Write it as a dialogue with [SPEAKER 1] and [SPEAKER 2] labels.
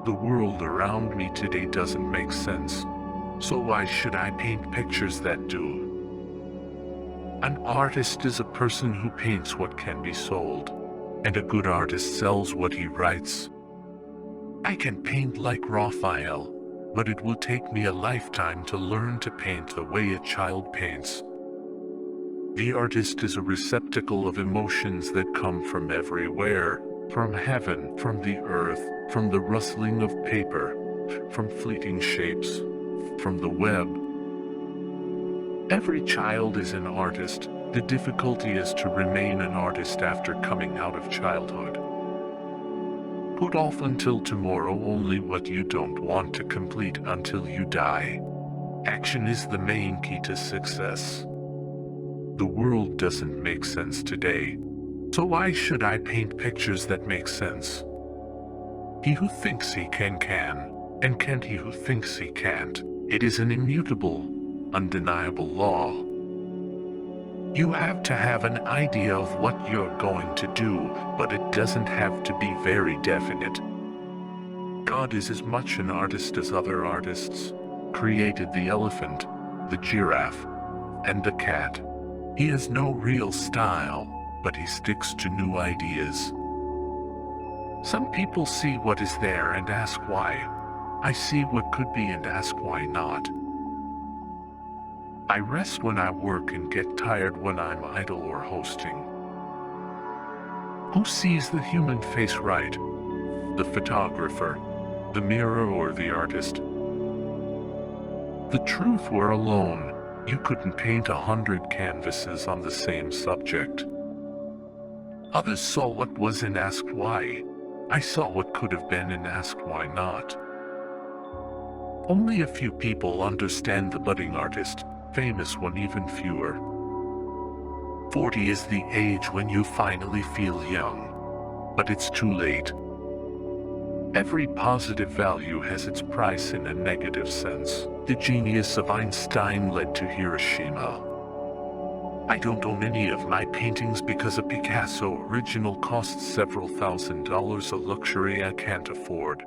[SPEAKER 1] The world around me today doesn't make sense. So why should I paint pictures that do? An artist is a person who paints what can be sold, and a good artist sells what he writes. I can paint like Raphael, but it will take me a lifetime to learn to paint the way a child paints. The artist is a receptacle of emotions that come from everywhere, from heaven, from the earth, from the rustling of paper, from fleeting shapes, from the web. Every child is an artist. The difficulty is to remain an artist after coming out of childhood. Put off until tomorrow only what you don't want to complete until you die. Action is the main key to success. The world doesn't make sense today. So why should I paint pictures that make sense? He who thinks he can, and can't he who thinks he can't. It is an immutable, undeniable law. You have to have an idea of what you're going to do, but it doesn't have to be very definite. God is as much an artist as other artists. Created the elephant, the giraffe, and the cat. He has no real style, but he sticks to new ideas. Some people see what is there and ask why. I see what could be and ask why not. I rest when I work and get tired when I'm idle or hosting. Who sees the human face right? The photographer, the mirror, or the artist? The truth were alone, you couldn't paint 100 canvases on the same subject. Others saw what was and asked why. I saw what could have been and asked why not. Only a few people understand the budding artist, famous one even fewer. 40 is the age when you finally feel young, but it's too late. Every positive value has its price in a negative sense. The genius of Einstein led to Hiroshima. I don't own any of my paintings because a Picasso original costs several $1,000s, a luxury I can't afford.